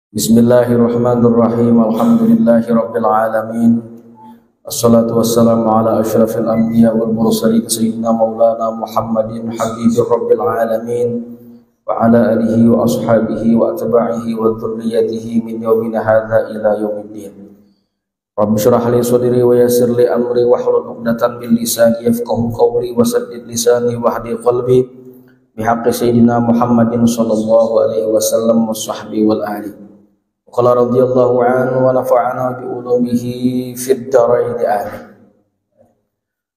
Bismillahirrahmanirrahim. Alhamdulillahirabbil alamin. Assalatu wassalamu ala asyrafil anbiya wal mursalin sayyidina maulana Muhammadin habibir rabbil alamin wa ala alihi wa ashabihi wa atba'ihi wa dzurriyyatihi min yaumina hadza ila yaumiddin. Rabbi shrah li sadri wa yassir li amri wa hlul 'uqdatam min lisani yafqahu qawli wa saddid lisani wa hdi qalbi bihaqqi sayyidina Muhammadin sallallahu alaihi wasallam wa sahbihi wal ali. Qala radhiyallahu anhu wa nafa'ana bi ulumihi fid dharain amin.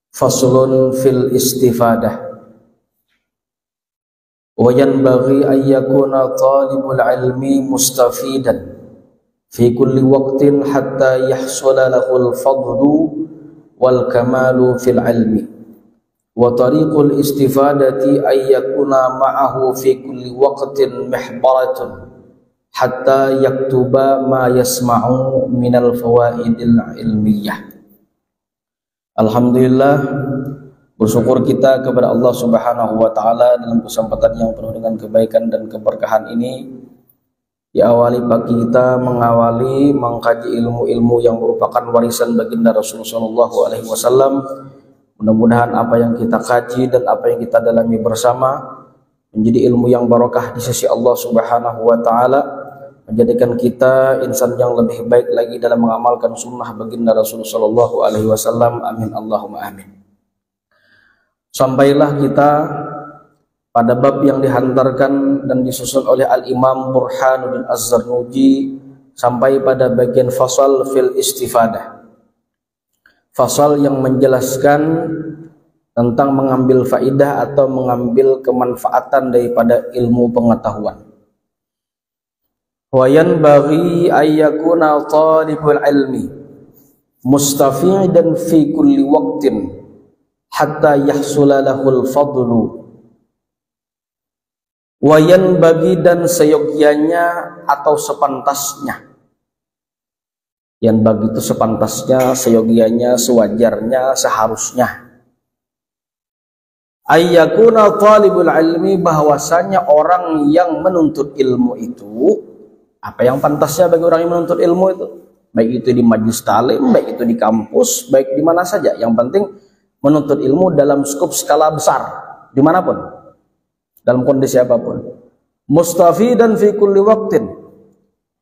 Faslun fil istifadah. Wa yanbaghi an yakuna talibul ilmi mustafidan fi kulli waqtin hatta yahsula lahul fadlu wal kamalu fil ilmi. Wa tariqul istifadati an yakuna ma'ahu fi kulli waqtin mihbaratun hatta yaktuba ma yasma'u minal fawaidil ilmiyah. Alhamdulillah, bersyukur kita kepada Allah Subhanahu wa taala dalam kesempatan yang penuh dengan kebaikan dan keberkahan ini. Diawali pagi kita mengkaji ilmu-ilmu yang merupakan warisan baginda Rasulullah sallallahu alaihi wasallam. Mudah-mudahan apa yang kita kaji dan apa yang kita dalami bersama menjadi ilmu yang barokah di sisi Allah Subhanahu wa taala, menjadikan kita insan yang lebih baik lagi dalam mengamalkan sunnah baginda Rasulullah sallallahu alaihi wasallam. Amin Allahumma amin. Sampailah kita pada bab yang dihantarkan dan disusun oleh Al-Imam Burhanuddin Az-Zarnuji sampai pada bagian fasal fil istifadah. Fasal yang menjelaskan tentang mengambil faidah atau mengambil kemanfaatan daripada ilmu pengetahuan. Wa yanbaghi ay yakuna talibul ilmi mustafidan fi kulli waqtin hatta yahsula lahul fadlu. Wa yanbaghi, dan seyogyanya atau sepantasnya. Yanbaghi itu sepantasnya, seyogyanya, sewajarnya, seharusnya. Ay yakuna talibul ilmi, bahwasanya orang yang menuntut ilmu itu, apa yang pantasnya bagi orang yang menuntut ilmu itu, baik itu di majlis talim, baik itu di kampus, baik di mana saja, yang penting menuntut ilmu dalam skop skala besar, dimanapun, dalam kondisi apapun. Mustafidan fi kulli waqtin,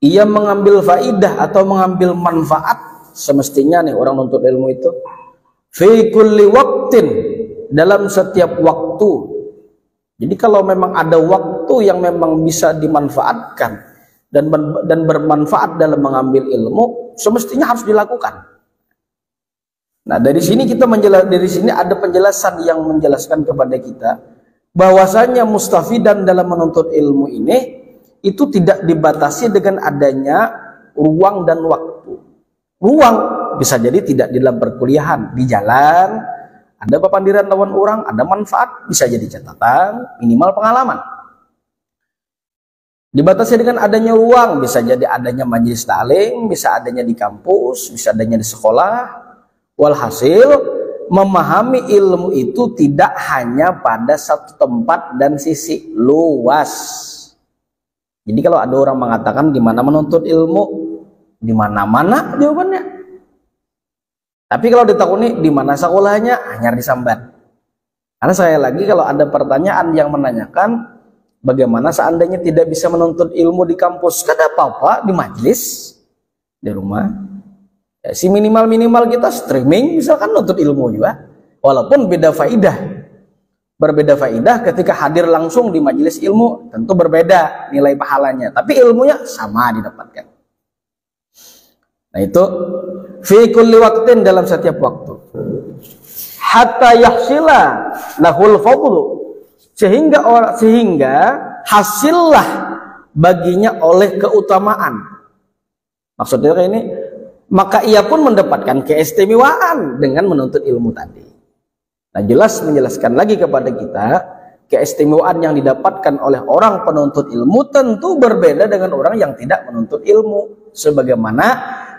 ia mengambil faidah atau mengambil manfaat, semestinya nih orang menuntut ilmu itu fi kulli waqtin, dalam setiap waktu. Jadi kalau memang ada waktu yang memang bisa dimanfaatkan dan bermanfaat dalam mengambil ilmu, semestinya harus dilakukan. Nah, dari sini ada penjelasan yang menjelaskan kepada kita bahwasanya mustafidan dalam menuntut ilmu ini itu tidak dibatasi dengan adanya ruang dan waktu. Ruang bisa jadi tidak di dalam perkuliahan, di jalan, ada papandiran lawan orang, ada manfaat, bisa jadi catatan, minimal pengalaman. Dibatasi dengan adanya ruang, bisa jadi adanya majelis ta'lim, bisa adanya di kampus, bisa adanya di sekolah. Walhasil, memahami ilmu itu tidak hanya pada satu tempat dan sisi, luas. Jadi kalau ada orang mengatakan gimana menuntut ilmu, di mana-mana jawabannya. Tapi kalau ditakuni di mana sekolahnya, hanya disambat. Karena saya lagi kalau ada pertanyaan yang menanyakan bagaimana seandainya tidak bisa menuntut ilmu di kampus, kada apa-apa di majlis, di rumah. Ya, si minimal kita streaming misalkan nuntut ilmu juga, walaupun beda faidah. Berbeda faidah ketika hadir langsung di majelis ilmu, tentu berbeda nilai pahalanya, tapi ilmunya sama didapatkan. Nah itu fi kulli waqtin, dalam setiap waktu, hatta yahsila lahul fadlu, sehingga hasillah baginya oleh keutamaan. Maksudnya ini, maka ia pun mendapatkan keistimewaan dengan menuntut ilmu tadi. Nah, jelas menjelaskan lagi kepada kita, keistimewaan yang didapatkan oleh orang penuntut ilmu tentu berbeda dengan orang yang tidak menuntut ilmu. Sebagaimana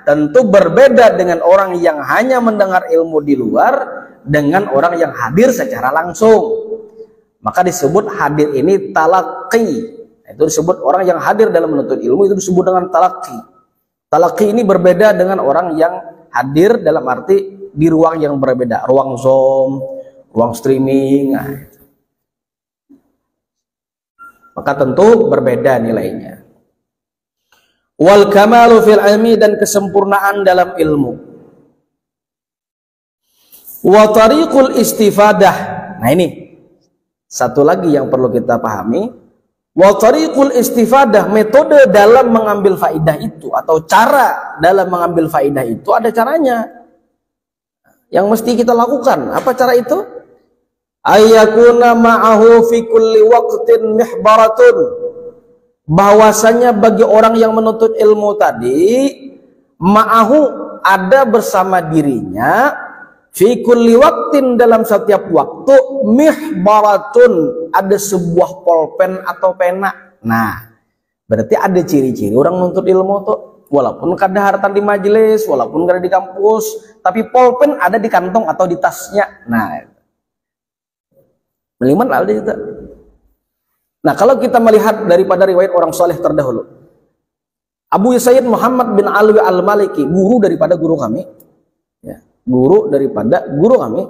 tentu berbeda dengan orang yang hanya mendengar ilmu di luar dengan orang yang hadir secara langsung. Maka disebut hadir ini talaqi. Itu disebut orang yang hadir dalam menuntut ilmu, itu disebut dengan talaqi. Talaqi ini berbeda dengan orang yang hadir dalam arti di ruang yang berbeda, ruang Zoom, ruang streaming. Nah, maka tentu berbeda nilainya. Wal kamalu fil ilmi, dan kesempurnaan dalam ilmu. Wa tariqul istifadah. Nah ini satu lagi yang perlu kita pahami. Wa tariqul istifadah, metode dalam mengambil faidah itu atau cara dalam mengambil faidah itu ada caranya yang mesti kita lakukan. Apa cara itu? Ayyakuna ma'ahu fi kulli waqtin mihbaratun, bahwasanya bagi orang yang menuntut ilmu tadi, ma'ahu ada bersama dirinya, fi kulli waqtin dalam setiap waktu, mihbaratun ada sebuah pulpen atau pena. Nah, berarti ada ciri-ciri orang menuntut ilmu tuh, walaupun kada hartan di majelis, walaupun kada di kampus, tapi pulpen ada di kantong atau di tasnya. Nah, meliman ada itu. Nah, kalau kita melihat daripada riwayat orang soleh terdahulu, Abu Sayyid Muhammad bin Alwi al-Maliki, guru daripada guru kami, ya, guru daripada guru kami,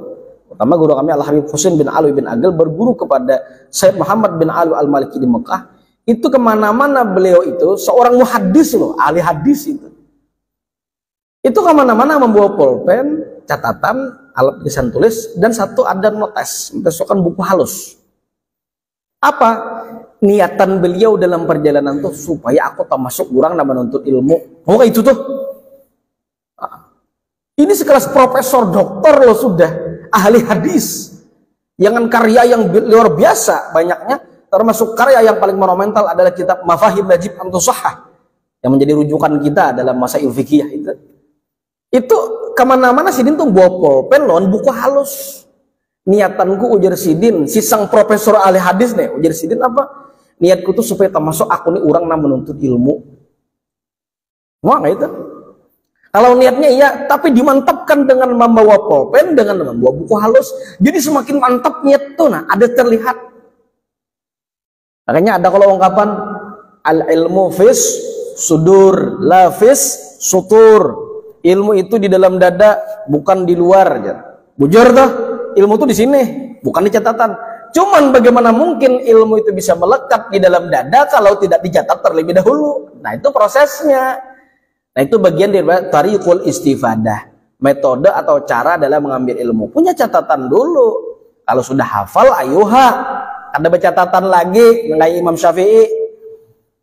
pertama guru kami Al-Habib Husain bin Alwi bin Agil, berguru kepada Sayyid Muhammad bin Alwi al-Maliki di Mekah. Itu kemana-mana beliau itu seorang muhaddis loh, ahli hadis itu. Itu kemana-mana membawa pulpen, catatan, alat tulisan tulis, dan satu ada notes, mentesokan buku halus. Apa niatan beliau dalam perjalanan tuh? Supaya aku termasuk orang yang menuntut ilmu. Oh itu tuh. Ini sekelas profesor doktor loh, sudah ahli hadis. Jangan karya yang luar biasa banyaknya, termasuk karya yang paling monumental adalah kitab Mafahim Najib Antusahah yang menjadi rujukan kita dalam masail fikih itu. Itu kemana-mana Sidin tuh bawa pulpen loh, buku halus. Niatanku ujar Sidin, si sang profesor ahli hadis nih, ujar Sidin apa? Niatku tuh supaya termasuk aku nih orang yang menuntut ilmu. Wah nggak itu? Kalau niatnya iya, tapi dimantapkan dengan membawa pulpen, dengan membawa buku halus, jadi semakin mantap niat tuh. Nah, ada terlihat. Makanya ada kalau ungkapan al ilmu fis sudur, la fis sutur. Ilmu itu di dalam dada, bukan di luar. Bujur tuh, ilmu itu di sini, bukan di catatan. Cuman bagaimana mungkin ilmu itu bisa melekat di dalam dada kalau tidak dicatat terlebih dahulu? Nah itu prosesnya. Nah itu bagian dari tariqul istifadah, metode atau cara dalam mengambil ilmu. Punya catatan dulu. Kalau sudah hafal, ayuha. Ada bercatatan lagi, kayak Imam Syafi'i.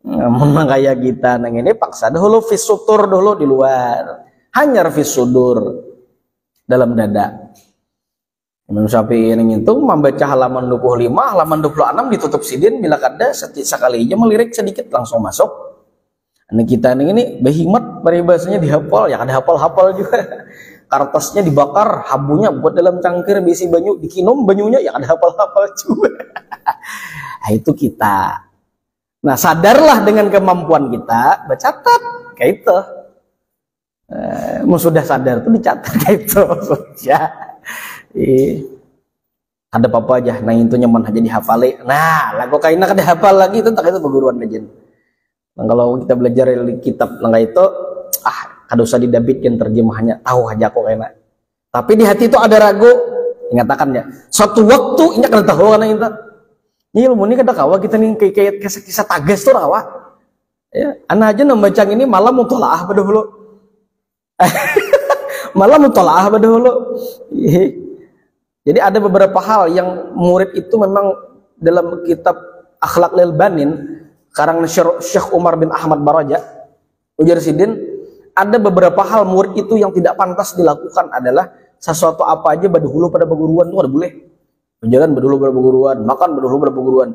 Memang kayak kita, nang ini paksa dahulu fis sutur dulu di luar. Hanyar fis sudur dalam dada. Imam Syafi'i ini itu membaca halaman 25, halaman 26 ditutup Sidin, bila kada sekalinya melirik sedikit langsung masuk. Ini kita ini behimat peribahasanya dihafal, ya ada hafal-hafal juga. Kertasnya dibakar, habunya buat dalam cangkir bisi banyu, dikinum banyunya, ya ada hafal-hafal juga. Nah, itu kita. Nah, sadarlah dengan kemampuan kita, bercatat kayak itu. Sudah sadar tuh dicatat kayak itu. Ya. Ada apa aja, nah itu nyaman aja dihafali. Nah, lagu kainnya kada hafal lagi itu tak itu perguruan aja. Nah, kalau kita belajar kitab langkah itu, kada usah didabitkan terjemahannya, tahu aja kok kayaknya. Tapi di hati itu ada ragu, ingatakan ya. Suatu waktu ini kada tahu karena kita. Ini ilmu ini kada kawa kita nih kayak kisah tages tuh rawa. Ya, anak aja membaca ini malam mutolaah pada dulu. Malam mutolaah pada dulu. Jadi ada beberapa hal yang murid itu memang dalam kitab Akhlaq lil Banin karang Syekh Umar bin Ahmad Baraja, ujar Sidin, ada beberapa hal murid itu yang tidak pantas dilakukan adalah sesuatu apa aja badahulu pada perguruan itu ada boleh. Jalan badahulu pada perguruan, makan badahulu pada perguruan.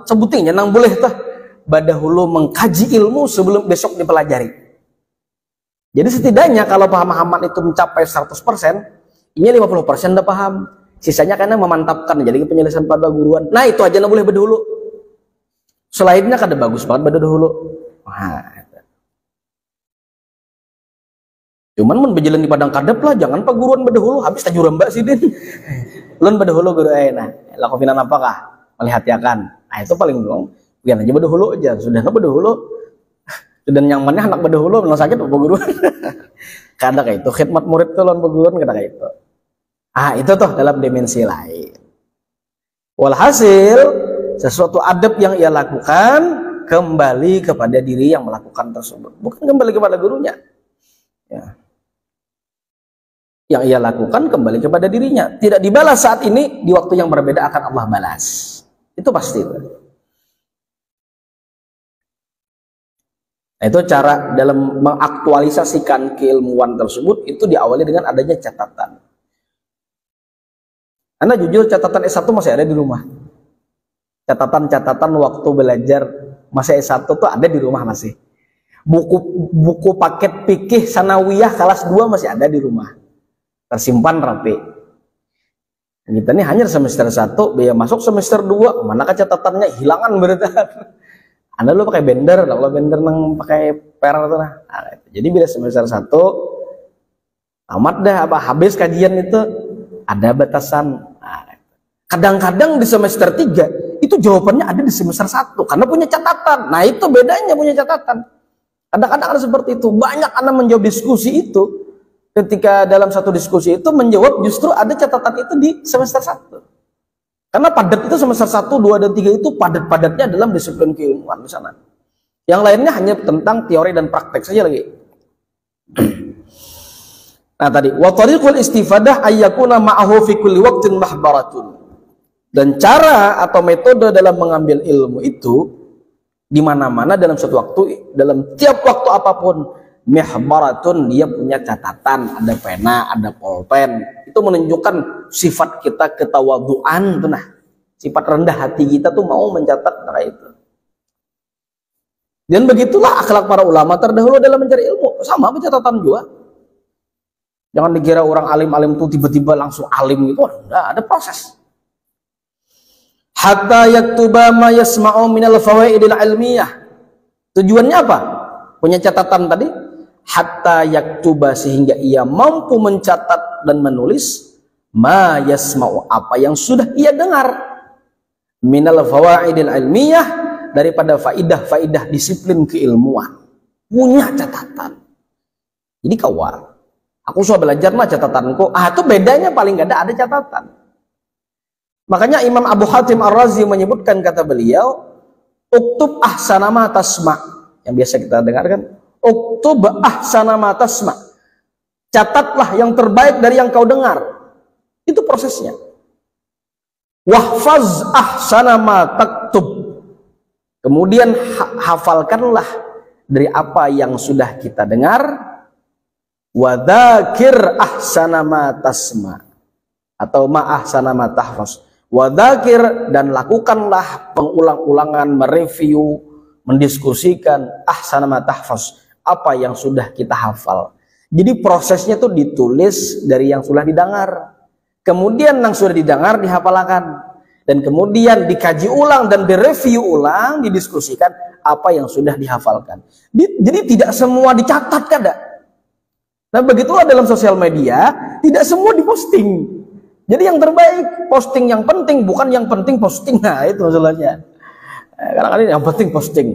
Sebutingnya nang boleh tah badahulu mengkaji ilmu sebelum besok dipelajari. Jadi setidaknya kalau pemahaman itu mencapai 100%, ini 50% udah paham. Sisanya karena memantapkan jadi penyelesaian pada guruan. Nah itu aja nggak boleh berdahulu. Selainnya kada bagus banget berdahulu. Nah, cuman mun berjalan di padang kadep lah, jangan pak guruan berdahulu. Habis tajuran mbak sih din. Lun berdahulu guru nah lakukan apakah? Melihatiakan. Nah itu paling dong. Biar aja bedahulu aja, sudah bedahulu. Dan yang mana anak bedahulu belum sakit apa guru. Kadang kayak itu khidmat murid tuh lawan guru kadang kayak itu. Itu tuh dalam dimensi lain. Walhasil sesuatu adab yang ia lakukan kembali kepada diri yang melakukan tersebut, bukan kembali kepada gurunya. Ya. Yang ia lakukan kembali kepada dirinya, tidak dibalas saat ini, di waktu yang berbeda akan Allah balas. Itu pasti. Nah, itu cara dalam mengaktualisasikan keilmuan tersebut, itu diawali dengan adanya catatan. Anda jujur, catatan S1 masih ada di rumah. Catatan-catatan waktu belajar masa S1 tuh ada di rumah masih. Buku paket fikih sanawiyah kelas 2 masih ada di rumah. Tersimpan rapi. Kita ini hanya semester 1, biaya masuk semester 2, manakah catatannya hilangan berarti. Anda lu pakai bender, kalau bender nang pakai per tuh nah. Jadi bila semester 1 tamat dah habis kajian itu ada batasan. Kadang-kadang di semester 3 itu jawabannya ada di semester 1 karena punya catatan. Nah, itu bedanya punya catatan. Kadang-kadang ada seperti itu. Banyak anak menjawab diskusi itu, ketika dalam satu diskusi itu menjawab justru ada catatan itu di semester 1. Karena padat itu semester 1, 2, dan 3 itu padat-padatnya dalam disiplin keilmuan di sana. Yang lainnya hanya tentang teori dan praktek saja lagi. Nah tadi, wa tariqul istifadah ayyakuna ma'ahu fi kulli waqtin mahbaratun. Dan cara atau metode dalam mengambil ilmu itu di mana-mana dalam suatu waktu, dalam tiap waktu apapun, mihbaratun, dia punya catatan, ada pena, ada pulpen. Itu menunjukkan sifat kita ketawaduan tuh nah. Sifat rendah hati kita tuh mau mencatat nah itu. Dan begitulah akhlak para ulama terdahulu dalam mencari ilmu. Sama catatan juga. Jangan dikira orang alim-alim tuh tiba-tiba langsung alim gitu. Nah, ada proses. Hatta yaktuba ma yasma'u minal fawaidil ilmiyah. Tujuannya apa? Punya catatan tadi. Hatta yaktuba, sehingga ia mampu mencatat dan menulis ma yasma'u, apa yang sudah ia dengar, minal fawaidil ilmiyah, daripada faidah-faidah disiplin keilmuan. Punya catatan. Jadi kawan, aku sudah belajar mah catatanku. Itu bedanya paling gak ada catatan. Makanya Imam Abu Hatim Ar-Razi menyebutkan, kata beliau, uktub ahsana ma tasma, yang biasa kita dengarkan, uktub ahsana ma tasma, catatlah yang terbaik dari yang kau dengar. Itu prosesnya. Wahfaz ahsana ma taktub, kemudian hafalkanlah dari apa yang sudah kita dengar. Wadakir ahsana ma tasma, atau ma ahsana ma tahfaz. Wadakir, dan lakukanlah pengulang-ulangan, mereview, mendiskusikan ahsana ma tahfaz, apa yang sudah kita hafal. Jadi prosesnya tuh ditulis dari yang sudah didengar, kemudian yang sudah didengar dihafalkan, dan kemudian dikaji ulang dan direview ulang, didiskusikan apa yang sudah dihafalkan. Jadi tidak semua dicatat kada. Nah begitulah dalam sosial media, tidak semua diposting. Jadi yang terbaik posting yang penting, bukan yang penting posting. Nah itu masalahnya. Kadang-kadang yang penting posting.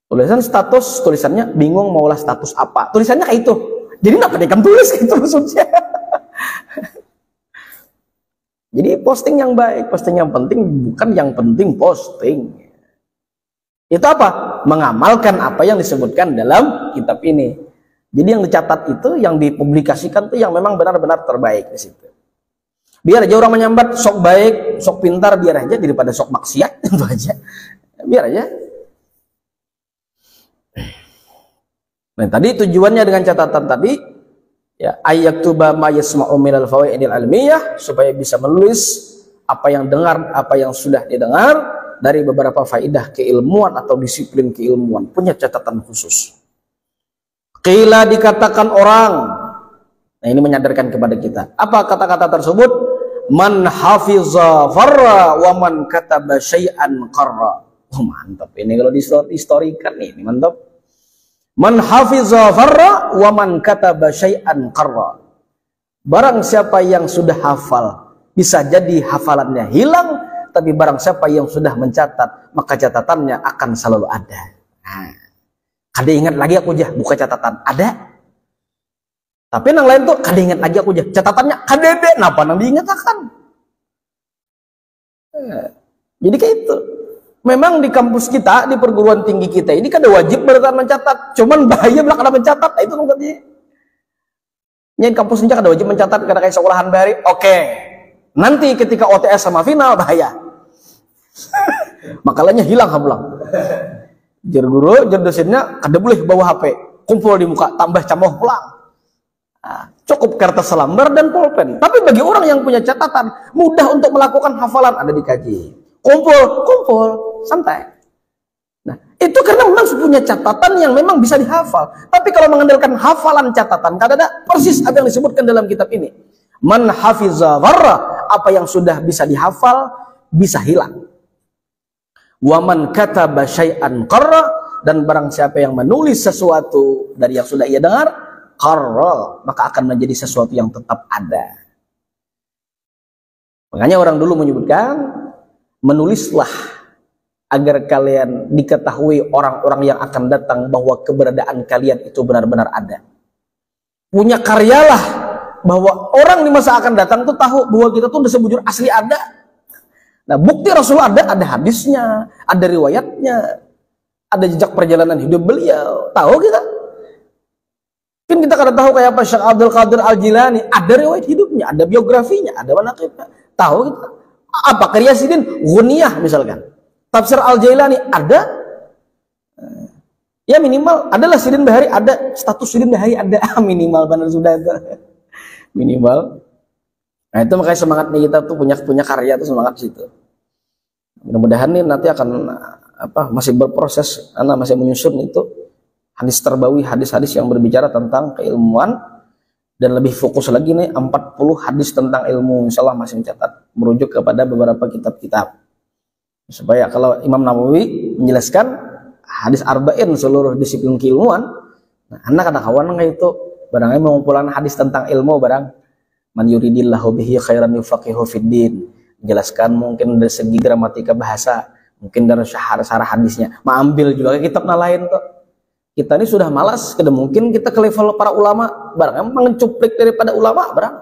Tulisan status, tulisannya bingung maulah status apa. Tulisannya kayak itu. Jadi kenapa dia kan tulis gitu maksudnya. Jadi posting yang baik, posting yang penting, bukan yang penting posting. Itu apa? Mengamalkan apa yang disebutkan dalam kitab ini. Jadi yang dicatat itu, yang dipublikasikan itu yang memang benar-benar terbaik di situ. Biar aja orang menyambat sok baik, sok pintar, biar aja daripada sok maksiat, itu aja. Biar aja. Nah, tadi tujuannya dengan catatan tadi, ya, ayyaktuba ma yasma'u minal fawaidil ilmiyah, supaya bisa menulis apa yang dengar, apa yang sudah didengar dari beberapa faidah keilmuan atau disiplin keilmuan, punya catatan khusus. Qila, dikatakan orang. Nah, ini menyadarkan kepada kita. Apa kata-kata tersebut? Man hafiza farra wa man kataba syai'an qarra. Oh, mantap. Ini kalau dihistorikan ini mantap. Man hafiza farra wa man kataba syai'an qarra. Barang siapa yang sudah hafal, bisa jadi hafalannya hilang, tapi barang siapa yang sudah mencatat, maka catatannya akan selalu ada. Nah, kada ingat lagi aku jah buka catatan, ada. Tapi yang lain tuh kada ingat lagi aku jah catatannya kada ada, napa nang diingatkan. Jadi kayak itu. Memang di kampus kita, di perguruan tinggi kita ini kada wajib beratan mencatat, cuman bahaya belak kada mencatat. Nah, itu katanya. Yang kampus ini kada wajib mencatat karena kayak sekolahan bahari. Oke. Nanti ketika OTS sama final bahaya. Makalahnya hilang hamulang. Jar guru, jar dosennya kada boleh bawa HP, kumpul di muka, tambah camoh pulang. Nah, cukup kertas selambar dan pulpen. Tapi bagi orang yang punya catatan, mudah untuk melakukan hafalan, ada dikaji. Kumpul, santai. Nah, itu karena memang punya catatan yang memang bisa dihafal. Tapi kalau mengandalkan hafalan catatan, kada ada persis apa yang disebutkan dalam kitab ini. Man hafiza dharra, apa yang sudah bisa dihafal bisa hilang. Wa man kataba syai'an qarra, dan barang siapa yang menulis sesuatu dari yang sudah ia dengar, qarra, maka akan menjadi sesuatu yang tetap ada. Makanya orang dulu menyebutkan, menulislah agar kalian diketahui orang-orang yang akan datang bahwa keberadaan kalian itu benar-benar ada. Punya karyalah bahwa orang di masa akan datang tuh tahu bahwa kita tuh udah sebujur asli ada. Nah, bukti Rasul ada hadisnya, ada riwayatnya, ada jejak perjalanan hidup beliau. Tahu kita? Mungkin kita kada tahu kayak apa Syekh Abdul Qadir Al-Jilani, ada riwayat hidupnya, ada biografinya, ada manaqibnya. Tahu kita? Apa karya Sidin Ghunniyah misalkan, tafsir Al-Jailani ada, ya minimal adalah Sidin Bahari ada, status Sidin Bahari ada, minimal benar sudah ada, minimal. Nah itu makanya semangatnya kita tuh punya karya tuh semangat situ. Mudah-mudahan nih nanti akan masih berproses, anak masih menyusun itu hadis terbawi, hadis-hadis yang berbicara tentang keilmuan. Dan lebih fokus lagi nih 40 hadis tentang ilmu, insyaallah masih mencatat, merujuk kepada beberapa kitab-kitab. Supaya kalau Imam Nawawi menjelaskan hadis arba'in seluruh disiplin keilmuan, nah anak kawan kayak itu barangnya mengumpulkan hadis tentang ilmu barang man yuridillahu bihi khairan yufaqihu fiddin, menjelaskan mungkin dari segi gramatika bahasa, mungkin dari syarah hadisnya, ambil juga kitab lain kok. Kita ini sudah malas, kada mungkin kita ke level para ulama, barang mengcuplik daripada ulama, barang.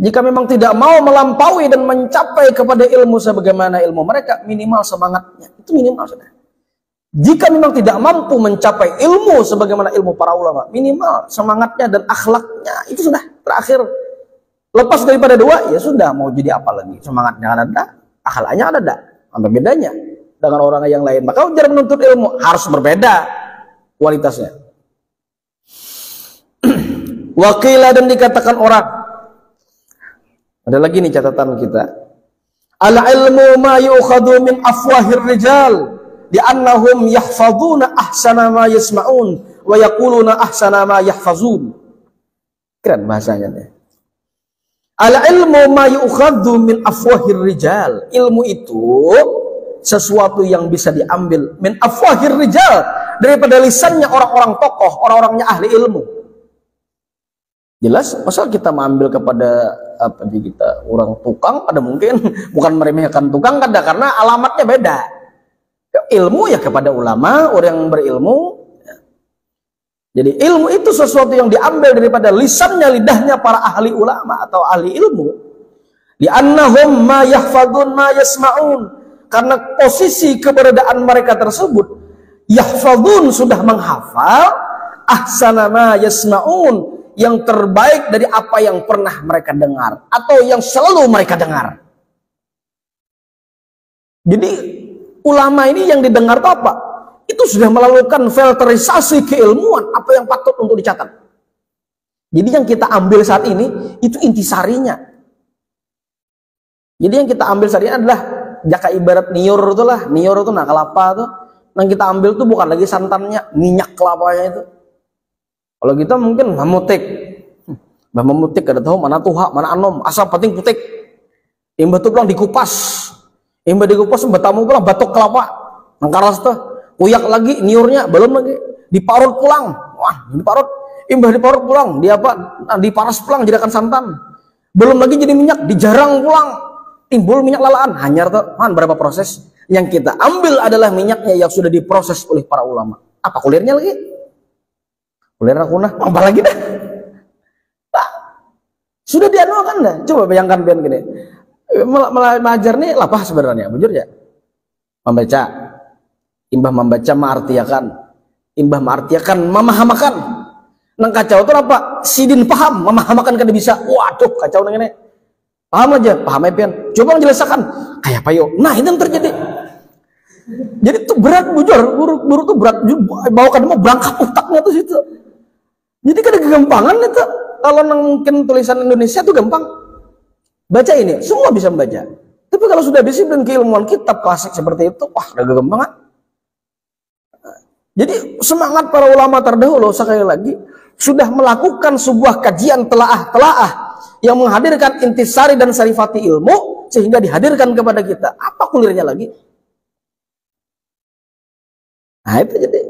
Jika memang tidak mau melampaui dan mencapai kepada ilmu sebagaimana ilmu mereka, minimal semangatnya, itu minimal sudah. Jika memang tidak mampu mencapai ilmu sebagaimana ilmu para ulama, minimal semangatnya dan akhlaknya, itu sudah terakhir. Lepas daripada dua, ya sudah, mau jadi apa lagi? Semangatnya ada, akhlaknya ada, apa bedanya dengan orang yang lain? Maka ujar menuntut ilmu harus berbeda kualitasnya. Wakilah, dan dikatakan orang. Ada lagi nih catatan kita. Al ilmu ma yu'khadhu min afwahir rijal li'annahum yahfazuna ahsana ma yasma'un wa yaquluna ahsana ma yahfazun. Keren bahasanya nih. Al ilmu ma yu'khadhu min afwahir rijal. Ilmu itu sesuatu yang bisa diambil min afwahir rijal, daripada lisannya orang-orang tokoh, orang-orangnya ahli ilmu. Jelas, masa kita mengambil kepada kita orang tukang, ada mungkin bukan meremehkan tukang kada, karena alamatnya beda. Ilmu ya kepada ulama, orang yang berilmu. Jadi ilmu itu sesuatu yang diambil daripada lisannya, lidahnya para ahli ulama atau ahli ilmu. Li'annahum ma yahfadzun ma yasma'un, karena posisi keberadaan mereka tersebut, yahfadzun sudah menghafal, ahsana ma yasma'un, yang terbaik dari apa yang pernah mereka dengar atau yang selalu mereka dengar. Jadi ulama ini yang didengar itu apa? Itu sudah melakukan filterisasi keilmuan, apa yang patut untuk dicatat. Jadi yang kita ambil saat ini itu intisarinya. Jadi yang kita ambil saat ini adalah jaka ibarat niur itu lah, niur itu nah kelapa tuh. Yang kita ambil tuh bukan lagi santannya, minyak kelapanya itu. Kalau kita mungkin memutik kada tahu mana tuha, mana anom, asal penting putik. Imbah tuh pulang dikupas. Imbah dikupas betamu pulang batok kelapa. Nangkaras tuh, uyak lagi niurnya belum lagi. Diparut pulang. Wah, diparut. Imbah diparut pulang, diparas pulang jadikan santan. Belum lagi jadi minyak, dijarang pulang. timbul minyak lalaan, hanyar tuh. Man, berapa proses? Yang kita ambil adalah minyaknya yang sudah diproses oleh para ulama. Apa kulirnya lagi? Kulir akunah, apa lagi dah? Nah, sudah dianuakan dah. Coba bayangkan biar gini. Belajar nih lapah sebenarnya, bujur ya. Membaca, imbah membaca ma'artiakan, imbah ma'artiakan memahamakan. Nang kacau itu apa? Sidin paham, memahamakan kada bisa. Waduh, kacau nang ini. Paham aja, paham ya pian. Coba menjelaskan, kayak apa yo? Nah, itu yang terjadi. Jadi itu berat bujur, guru tuh berat. Bawa kan mau berangkat otaknya tuh situ. Jadi kada kegampangan itu. Kalau mungkin tulisan Indonesia tuh gampang. Baca ini, semua bisa membaca. Tapi kalau sudah disiplin keilmuan kitab klasik seperti itu, wah, udah gampang. Jadi semangat para ulama terdahulu sekali lagi sudah melakukan sebuah kajian telaah yang menghadirkan intisari dan sarifati ilmu sehingga dihadirkan kepada kita. Apa kulirnya lagi? Nah, itu jadi.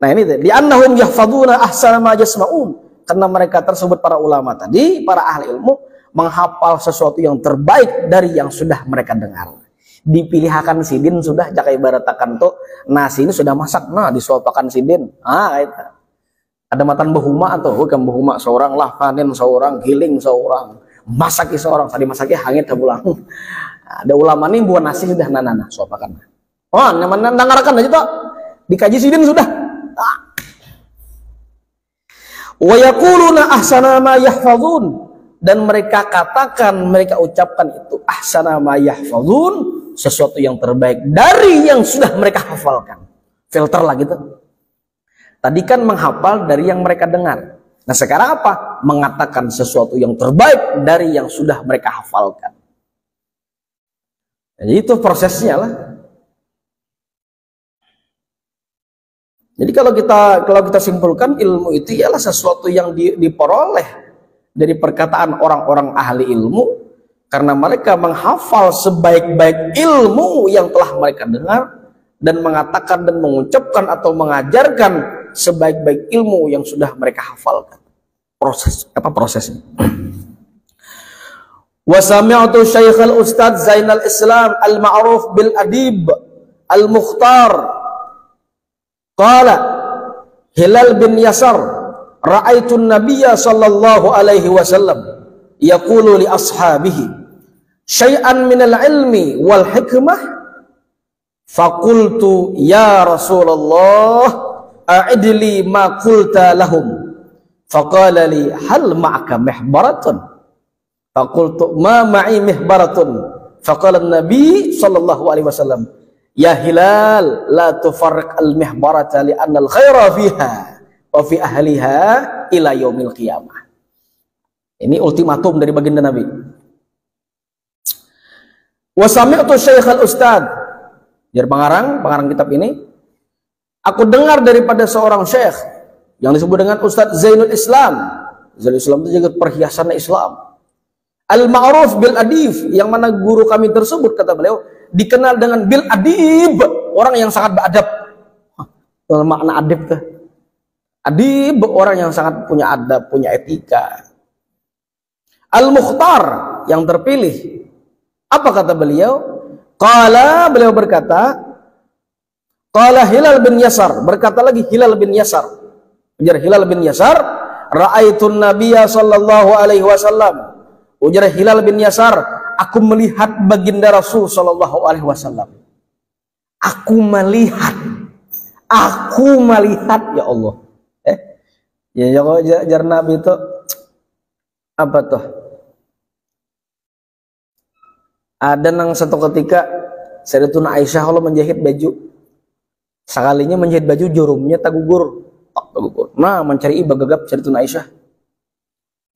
Nah, ini di annahum yahfadzuna ahsana ma yasma'un, karena mereka tersebut para ulama tadi, para ahli ilmu menghafal sesuatu yang terbaik dari yang sudah mereka dengar. Dipilihkan sidin sudah jakai baratakan tuh nasi ini sudah masak, nah disuapakan sidin. Itu. Ada matan behuma atau bukan behuma seorang lah, panen seorang, giling seorang, masaki seorang, tadi masaki hangit pulang. Ada ulama nih buat nasi sudah nana suapakan. Oh, nyaman nangarakan aja tuh. Dikaji sidin sudah. Wa yaquluna ahsana ma yahfazun, dan mereka katakan, mereka ucapkan itu ahsana ma yahfazun, sesuatu yang terbaik dari yang sudah mereka hafalkan. Filter lah gitu. Tadi kan menghafal dari yang mereka dengar. Nah, sekarang apa? Mengatakan sesuatu yang terbaik dari yang sudah mereka hafalkan. Jadi itu prosesnya lah. Jadi kalau kita simpulkan, ilmu itu ialah sesuatu yang diperoleh dari perkataan orang-orang ahli ilmu, karena mereka menghafal sebaik-baik ilmu yang telah mereka dengar dan mengatakan dan mengucapkan atau mengajarkan sebaik-baik ilmu yang sudah mereka hafalkan. Prosesnya? Wa sami'tu Syekh al-Ustadz Zainal Islam al-Ma'ruf bil Adib al-Mukhtar qala Hilal bin Yasar ra'aitu an-nabiyya sallallahu alaihi wasallam yaqulu li ashabihi syai'an minal ilmi wal hikmah faqultu ya Rasulullah a'idli ma qulta lahum faqala li hal ma'aka mihbaratun faqultu ma ma'i mihbaratun faqala an-nabi sallallahu alaihi wasallam ya Hilal la tufarriq al-mihbarata li anna al-khaira fiha wa fi ahliha ila yaumil qiyamah. Ini ultimatum dari baginda Nabi. Wa sami'tu Syekh al-Ustad, jar pengarang kitab ini, aku dengar daripada seorang syekh yang disebut dengan Ustadz Zainul Islam. Zainul Islam itu juga perhiasan Islam. Al-Ma'ruf bil Adib, yang mana guru kami tersebut, kata beliau, dikenal dengan bil Adib, orang yang sangat beradab. Makna adib tuh. Adib, orang yang sangat punya adab, punya etika. Al-Mukhtar, yang terpilih. Apa kata beliau? Beliau berkata, qala Hilal bin Yasar, berkata lagi Hilal bin Yasar. Ujar Hilal bin Yasar, ra'aitun nabiyya sallallahu alaihi wasallam. Ujar Hilal bin Yasar, aku melihat baginda Rasul sallallahu alaihi wasallam. Aku melihat ya Allah. Jar Nabi itu apa tuh? Ada nang satu ketika Sayyidatuna Aisyah Allah menjahit baju. Sekalinya menjahit baju jurumnya tak gugur. Nah, mencari iba gagap Sayyidatuna Aisyah.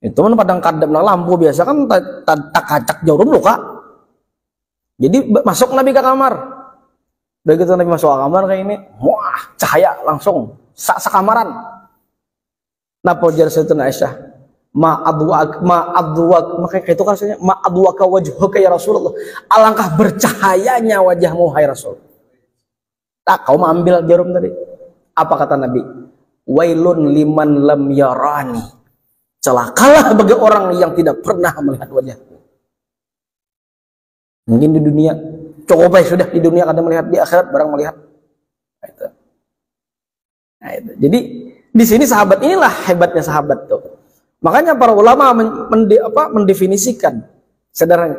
Itu kan padang kadam nang lampu biasa kan tak kacak jarum loh kak. Jadi masuk Nabi ke kamar. Begitu Nabi masuk ke kamar kayak ini, wah cahaya langsung sakamaran. Napa ujar Sayyidatuna Aisyah? Ma'adwak makanya itu kan rasanya ma'adwaka wajhuka ya Rasulullah. Alangkah bercahayanya wajahmu hai Rasul. Tak kau ambil jarum tadi. Apa kata Nabi? Wailun liman lam yarani. Celakalah bagi orang yang tidak pernah melihat wajahku. Mungkin di dunia cukup baik sudah, di dunia kada melihat, di akhirat barang melihat. Nah, itu. Nah, itu. Jadi di sini sahabat, inilah hebatnya sahabat tuh. Makanya para ulama mendefinisikan sederhana,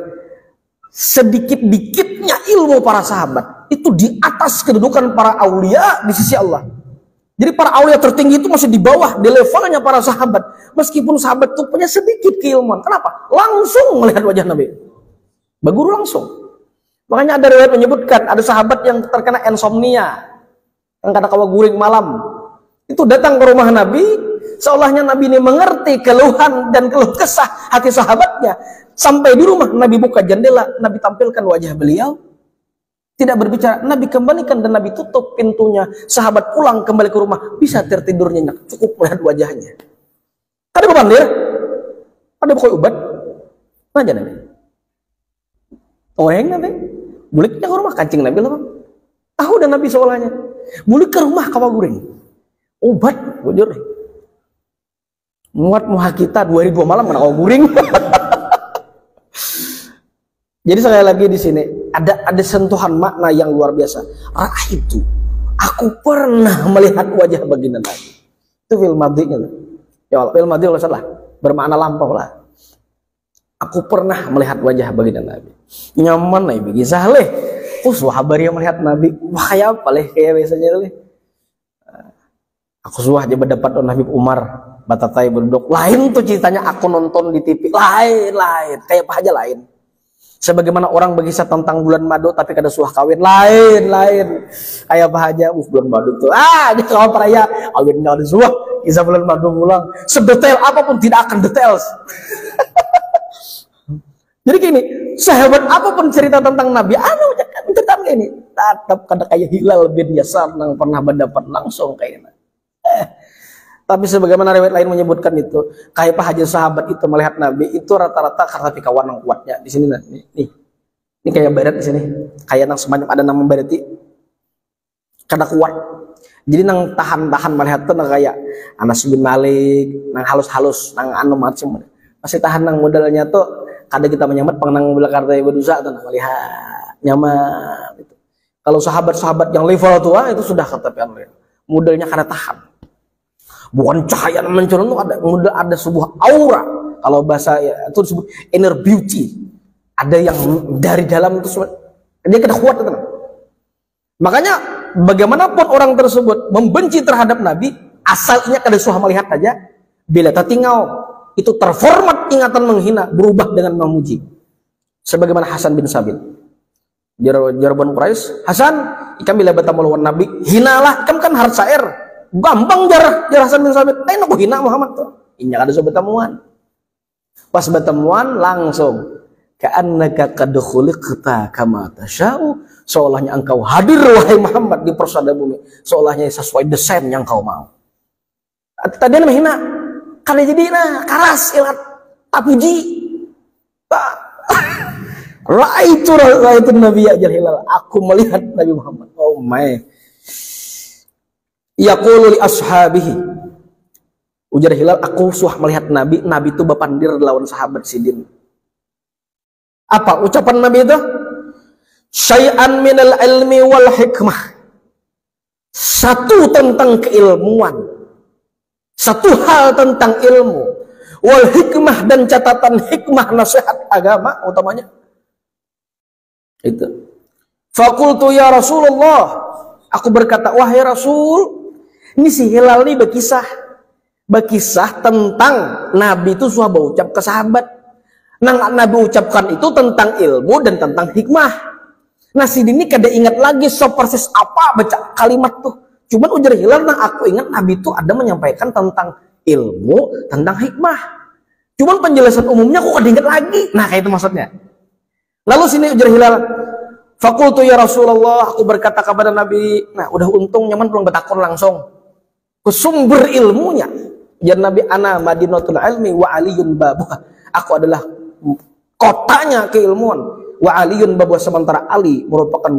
sedikit-dikitnya ilmu para sahabat itu di atas kedudukan para aulia di sisi Allah. Jadi para aulia tertinggi itu masih di bawah, di levelnya para sahabat. Meskipun sahabat itu punya sedikit keilmuan. Kenapa? Langsung melihat wajah Nabi. Berguru langsung. Makanya ada riwayat menyebutkan ada sahabat yang terkena insomnia, yang kadang kawa guring malam. Itu datang ke rumah Nabi, seolahnya Nabi ini mengerti keluhan dan keluh kesah hati sahabatnya. Sampai di rumah Nabi buka jendela, Nabi tampilkan wajah beliau. Tidak berbicara, Nabi kembalikan dan Nabi tutup pintunya. Sahabat pulang kembali ke rumah, bisa tertidur nyenyak, cukup melihat wajahnya. Ada beban dia? Ada pokok ubat? Aja Nabi. Orang Nabi, buliknya ke rumah kancing Nabi lah bang. Tahu dan Nabi seolahnya. Bulik ke rumah kawa guring. Obat, bujur. Muat muha kita 2002 malam kena kawa guring. Jadi sekali lagi di sini ada sentuhan makna yang luar biasa. Itu aku pernah melihat wajah baginda Nabi. Itu film madinya. Ya film madi kalau salah bermakna lampau lah. Aku pernah melihat wajah baginda Nabi. Nyaman nih bagi sahleh. Sahabat yang melihat Nabi. Wah kayak apa leh kayak biasanya leh. Aku suah aja berdapat dengan Habib Umar Batatai berduduk. Lain tuh ceritanya aku nonton di TV. Lain kayak apa aja lain. Sebagaimana orang berkisah tentang bulan madu tapi kada suah kawin, lain kayak apa aja bulan madu tuh dia kawan peraya kawin nggak ada suah, kisah bulan madu pulang sedetail apapun tidak akan detail. Jadi gini, sahabat apapun cerita tentang Nabi tetap ini tetap kada kayak Hilal bin Yasar yang pernah mendapat langsung kayaknya. Tapi sebagaimana riwayat lain menyebutkan itu, kayak apa aja sahabat itu melihat Nabi itu rata-rata karena kawan yang kuatnya di sini nih. Ini kayak barat di sini, kayak nang semacam ada nama barati, karena kuat. Jadi nang tahan melihat tuh nang kayak Anas bin Malik, nang halus, nang anu macam masih tahan nang modalnya tuh. Kadang kita menyambut pengenang belakang berdosa tuh nang melihat nyaman. Gitu. Kalau sahabat-sahabat yang level tua itu sudah ketepian modalnya karena tahan. Bukan cahaya yang mencerun itu ada sebuah aura. Kalau bahasa ya, itu disebut inner beauty. Ada yang dari dalam itu dia kena kuat itu. Makanya bagaimanapun orang tersebut membenci terhadap Nabi, asalnya kada suah melihat aja, bila tertinggal itu terformat ingatan menghina berubah dengan memuji. Sebagaimana Hasan bin Sabit. Jaraban Quraisy, Hasan, ikam bila bertemu lawan Nabi, hinalah, ikam kan harus syair. Gampang jarah Hasan bin Sabit. Aku hina Muhammad tuh. Ini ada bertemuan. Pas bertemuan langsung ka'annaka qad khuliqta kama tasya'u, seolahnya engkau hadir wahai Muhammad di persada bumi, seolahnya sesuai desain yang kau mau. Tadi ana menghina. Kada jadi karas ilat tapuji. Ra'aitu Nabi ajal hilal. Aku melihat Nabi Muhammad. Oh my. Yaqulu li ashabihi, ujar Hilal, aku suah melihat Nabi itu bapandir lawan sahabat sidin. Apa ucapan Nabi itu? Syai'an minal ilmi wal hikmah. Satu tentang keilmuan, satu hal tentang ilmu, wal hikmah dan catatan hikmah nasihat agama utamanya. Itu. Fakultu ya Rasulullah, aku berkata wahai Rasul. Ini si Hilal ini berkisah tentang Nabi itu suah berucap ke sahabat. Nang Nabi ucapkan itu tentang ilmu dan tentang hikmah. Nah si ini kada ingat lagi persis apa baca kalimat tuh. Cuman ujar Hilal, nah aku ingat Nabi itu ada menyampaikan tentang ilmu, tentang hikmah. Cuman penjelasan umumnya aku kada ingat lagi. Nah kayak itu maksudnya. Lalu sini ujar Hilal, fakultu ya Rasulullah, aku berkata kepada Nabi, nah udah untung nyaman belum bertakun langsung. Ke sumber ilmunya. Ya Nabi, ana madinatul ilmi wa aliyun babuha. Aku adalah kotanya keilmuan. Wa aliyun babuha, sementara Ali merupakan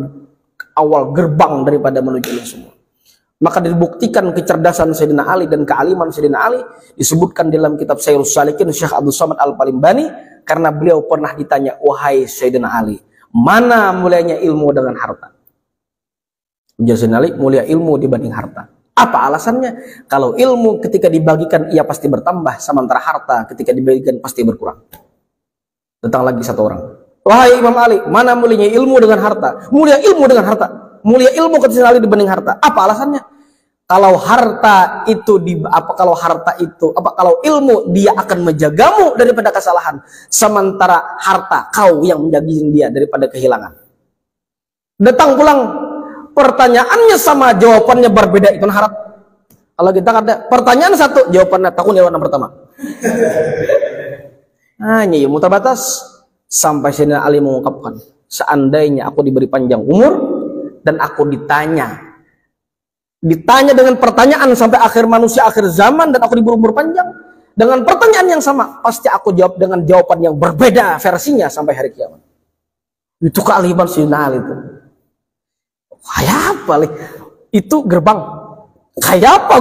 awal gerbang daripada menuju ini semua. Maka dibuktikan kecerdasan Sayyidina Ali dan kealiman Sayyidina Ali disebutkan dalam kitab Sayyidus Salikin Syekh Abdul Samad Al-Palimbani, karena beliau pernah ditanya, wahai Sayyidina Ali, Mana mulianya ilmu dengan harta? Ujar Sayyidina Ali, mulia ilmu dibanding harta. Apa alasannya? Kalau ilmu ketika dibagikan ia pasti bertambah, sementara harta ketika dibagikan pasti berkurang. Datang lagi satu orang. Wahai Imam Ali, mana mulianya ilmu dengan harta? Mulia ilmu dengan harta. Mulia ilmu kata Sayyidina Ali dibanding harta. Apa alasannya? Kalau harta itu kalau ilmu dia akan menjagamu daripada kesalahan, sementara harta kau yang menjaga dia daripada kehilangan. Datang pulang, pertanyaannya sama, jawabannya berbeda, itu harap. Kalau kita kata pertanyaan satu, jawabannya takun jawaban yang pertama. Hanya yang terbatas sampai Sayyidina Ali mengungkapkan, seandainya aku diberi panjang umur dan aku ditanya dengan pertanyaan sampai akhir manusia, akhir zaman, dan aku diberi umur panjang dengan pertanyaan yang sama, pasti aku jawab dengan jawaban yang berbeda versinya sampai hari kiamat. Itu kealiman Sayyidina Ali itu. Kayak apa li? Itu gerbang. Kayak apa?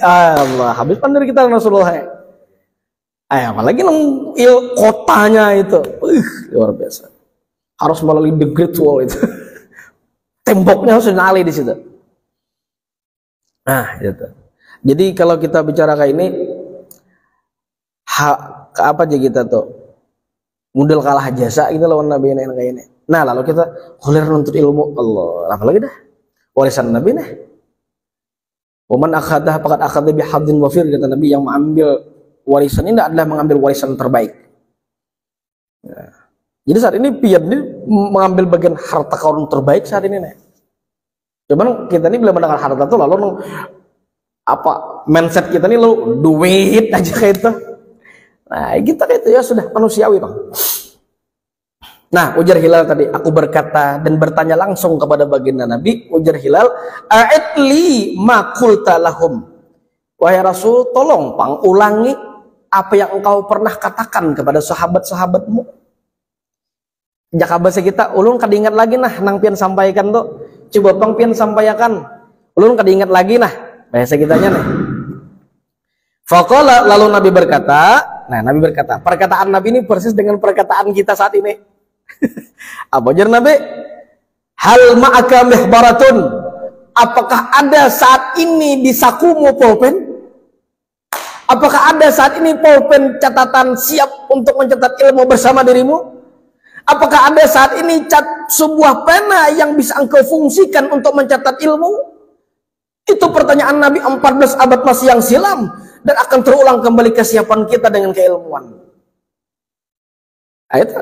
Allah, habis pandai kita Rasulullah. Apalagi kotanya itu, luar biasa. Harus melalui the Great Wall itu. Temboknya Sayyidina Ali di situ. Nah, gitu. Jadi kalau kita bicara kayak ini, apa aja kita tuh model kalah jasa gitu lawan Nabi yang kayak ini. Nah, lalu kita kuliah nuntut ilmu, Allah, apa lagi dah? Warisan Nabi nih. Waman akhadah faqad akhadha bihadzin wafir, kata Nabi, yang mengambil warisan ini adalah mengambil warisan terbaik. Ya. Jadi saat ini pian ini mengambil bagian harta kaum terbaik saat ini nih. Cuman kita ini belum mendengar harta tuh, lalu apa mindset kita ini lo duit aja kayak itu. Nah kita kayak itu ya sudah manusiawi bang. Nah ujar Hilal tadi, aku berkata dan bertanya langsung kepada baginda Nabi. Ujar Hilal, a'idli ma qulta lahum. Wahai Rasul, tolong pang ulangi apa yang engkau pernah katakan kepada sahabat-sahabatmu. Jakabase kita ulun kadingat lagi nah nang pian sampaikan tuh. Coba bang pian sampaikan, ulun kadingat lagi nah bahasa kitanya nih. Faqala, lalu Nabi berkata, perkataan Nabi ini persis dengan perkataan kita saat ini. Apa jar Nabi? Hal ma'aka mihbaratun, apakah ada saat ini di sakumu pulpen? Apakah ada saat ini pulpen catatan siap untuk mencatat ilmu bersama dirimu? Apakah ada saat ini sebuah pena yang bisa engkau fungsikan untuk mencatat ilmu? Itu pertanyaan Nabi 14 abad masih yang silam, dan akan terulang kembali kesiapan kita dengan keilmuan. Ayat.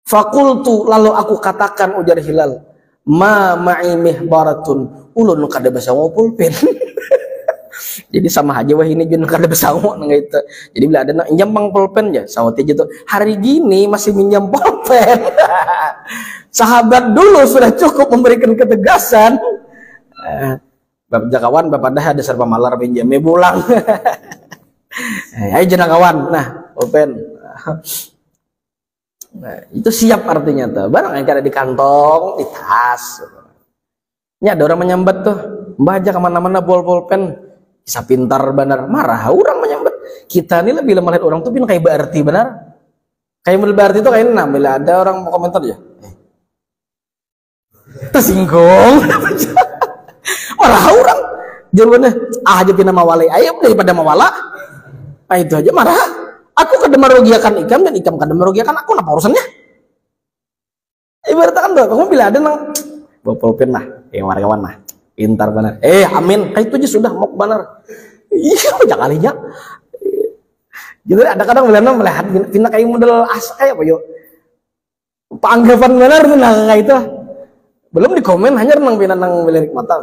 Fakultu, lalu aku katakan, ujar Hilal, ma ma'i mihbaratun, ulun kada bisa pulpen. Jadi sama aja wah ini jun kada besango nang itu. Jadi bila ada nyambang pulpen ya sawat aja tuh. Hari gini masih minjam pulpen. Sahabat dulu sudah cukup memberikan ketegasan. Bapak jakawan bapak dah ada serba malar pinjam pulang. Ayo jenang kawan. Nah, pulpen. Nah, itu siap artinya tuh. Barang yang ada di kantong, di tas. Ini ada orang menyambat tuh. Baca kemana-mana pulpen. Bisa pintar benar, marah orang menyambat. Kita ini lebih lemah lihat orang tuh pin kayak berarti benar. Kayak berarti itu kayak enam. Bila ada orang mau komentar ya, tersinggung. Marah orang. Jawabannya, aja pina mawalai ayam daripada mawala. Nah itu aja marah. Aku kada merugiakan ikam dan ikam kada merugiakan aku, apa urusannya? Ibaratnya kan kamu bila ada nang bawa pulpen lah, yang wargawan lah. Pintar benar. Amin. Kayak itu aja sudah mau benar. Iya, banyak kalinya. Jadi ada kadang melihat pindah kayak model kayak apa yuk. Panggapan benar nah kayak itu. Belum di komen hanya nang pindah nang melirik mata.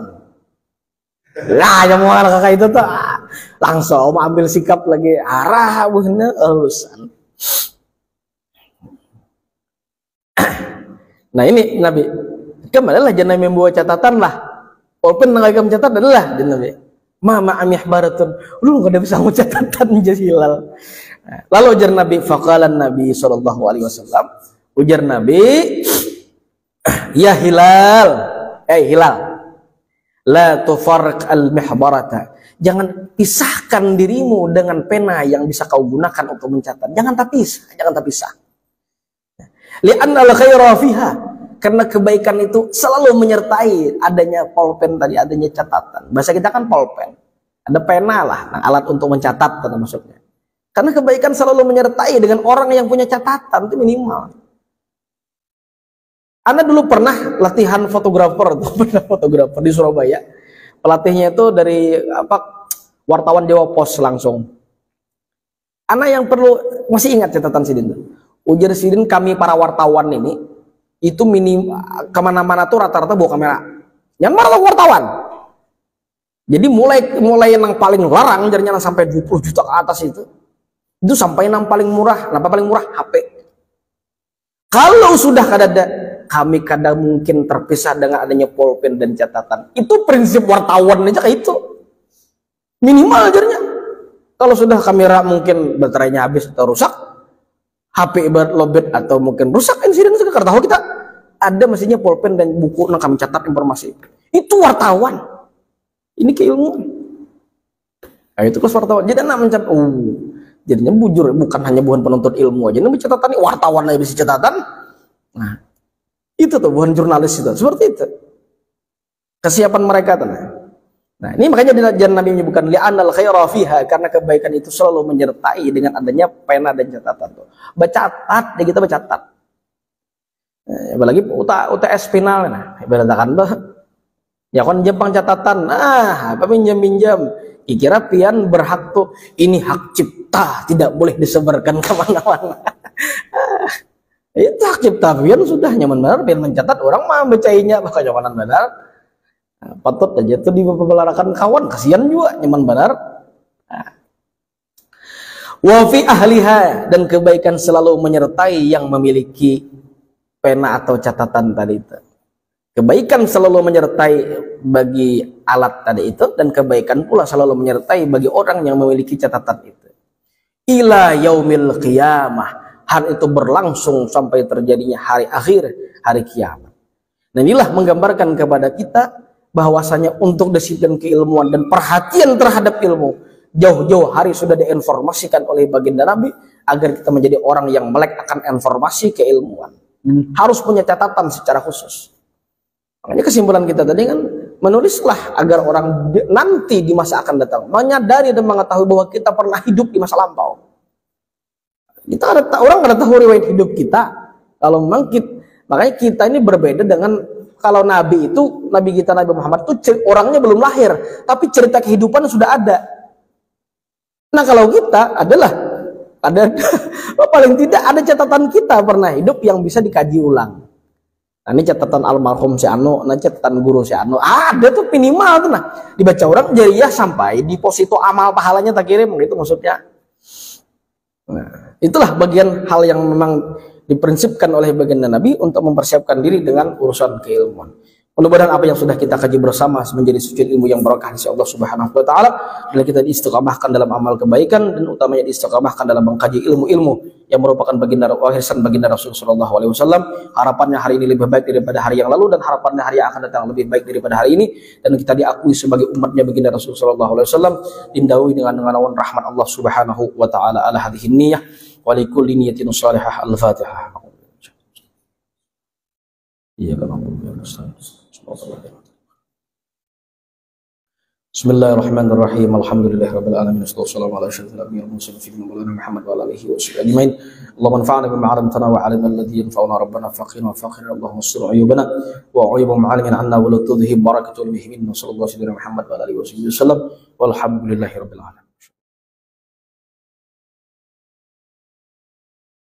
Lah yang mau kayak itu tuh langsung ambil sikap lagi arah bener urusan. Nah ini Nabi. Kembali lah jangan membawa catatan lah. Walaupun nggak mencatat adalah dan Nabi. Mama amih baratun, lu nggak ada bisa catatan jadi Hilal. Lalu ujar Nabi, faqalan Nabi sallallahu alaihi wasallam, ujar Nabi, ya Hilal, Hilal, la tufarq al mihbarata. Jangan pisahkan dirimu dengan pena yang bisa kau gunakan untuk mencatat. Jangan terpisah. Li'anna al-khaira fiha, karena kebaikan itu selalu menyertai adanya pulpen tadi, adanya catatan. Bahasa kita kan pulpen, ada pena lah, nah, alat untuk mencatat kan maksudnya. Karena kebaikan selalu menyertai dengan orang yang punya catatan, itu minimal. Anda dulu pernah latihan fotografer di Surabaya. Pelatihnya itu dari wartawan Dewa Pos langsung. Anak yang perlu masih ingat catatan Sidin. Ujar Sidin, kami para wartawan ini itu kemana-mana tuh rata-rata bawa kamera. Yang mana wartawan? Jadi mulai yang paling larang jadinya sampai 20 juta ke atas itu sampai yang paling murah. Kenapa paling murah? HP. Kalau sudah kami kadang mungkin terpisah dengan adanya pulpen dan catatan. Itu prinsip wartawan aja kayak itu. Minimal jadinya. Kalau sudah kamera mungkin baterainya habis atau rusak, HP lobet atau mungkin rusak insiden sekarang tahu kita ada mestinya pulpen dan buku yang kami catat informasi. Itu wartawan. Ini keilmuan. Nah, itu kelas wartawan. Jadi anak mencatat, jadinya bujur, bukan hanya bukan penuntut ilmu aja. Ini catatan, wartawan aja bisa catatan. Nah, itu tuh bukan jurnalis itu. Seperti itu. Kesiapan mereka tuh. Nah, ini makanya jangan Nabi menyebutkan li'anal khaira fiha, karena kebaikan itu selalu menyertai dengan adanya pena dan catatan tuh. Bacatat, ya kita bacatat. Nah, apalagi UTS final nah, ibaratkan tuh. Ya kan Jepang catatan. Apa pinjam-pinjam. Kira pian berhak tuh, ini hak cipta, tidak boleh disebarkan kemana-mana. Itu hak cipta pian sudah nyaman benar, pian mencatat orang mah bacainya bakal nyaman benar. Nah, patut aja tuh dibelarakan kawan, kasihan juga nyaman benar. Wa fi ahliha, dan kebaikan selalu menyertai yang memiliki pena atau catatan tadi itu. Kebaikan selalu menyertai bagi alat tadi itu, dan kebaikan pula selalu menyertai bagi orang yang memiliki catatan itu. Ila yaumil qiyamah, hal itu berlangsung sampai terjadinya hari akhir, hari kiamat. Dan inilah menggambarkan kepada kita bahwasanya untuk disiplin keilmuan dan perhatian terhadap ilmu jauh-jauh hari sudah diinformasikan oleh baginda Nabi agar kita menjadi orang yang melek akan informasi keilmuan. Harus punya catatan secara khusus. Makanya kesimpulan kita tadi kan, menulislah agar orang nanti di masa akan datang menyadari dan mengetahui bahwa kita pernah hidup di masa lampau. Kita orang nggak tahu riwayat hidup kita. Kalau memang makanya kita ini berbeda dengan kalau Nabi itu, Nabi kita Nabi Muhammad itu orangnya belum lahir, tapi cerita kehidupan sudah ada. Nah kalau kita ada paling tidak ada catatan kita pernah hidup yang bisa dikaji ulang. Nah ini catatan almarhum si Anu, nah catatan guru si Anu, ada tuh minimal tuh, nah dibaca orang jariah sampai deposito amal pahalanya tak kirim, gitu maksudnya. Nah itulah bagian hal yang memang diprinsipkan oleh baginda Nabi untuk mempersiapkan diri dengan urusan keilmuan. Mudah-mudahan apa yang sudah kita kaji bersama menjadi sujud ilmu yang berkah insya Allah Subhanahu wa taala, dan kita diistiqamahkan dalam amal kebaikan, dan utamanya diistiqamahkan dalam mengkaji ilmu-ilmu yang merupakan warisan baginda Rasul sallallahu alaihi wasallam. Harapannya hari ini lebih baik daripada hari yang lalu, dan harapannya hari yang akan datang lebih baik daripada hari ini, dan kita diakui sebagai umatnya baginda Rasul sallallahu alaihi wasallam, dindaui dengan naungan rahmat Allah Subhanahu wa taala. Ala hadhihi niyyah wa likulli niyyatin shalihah. Al-Fatihah. Iya kan. Bismillahirrahmanirrahim. Alhamdulillahirabbil alamin. Wassalatu ala asyrafil anbiya'i wal mursalin Maulana Muhammad wa ala alihi washabbihi ajmain. Allahumma anfa'na bima 'allamtana wa 'allimna alladhi yanfa'una rabbana faqina wa faqina. Allahumma astur 'uyubana wa 'uyuba ma'alimin 'anna wa la tudhhib barakatul bihi minna. Sallallahu alaihi wa sallam Muhammad wa ala alihi wasallam. Walhamdulillahirabbil alamin.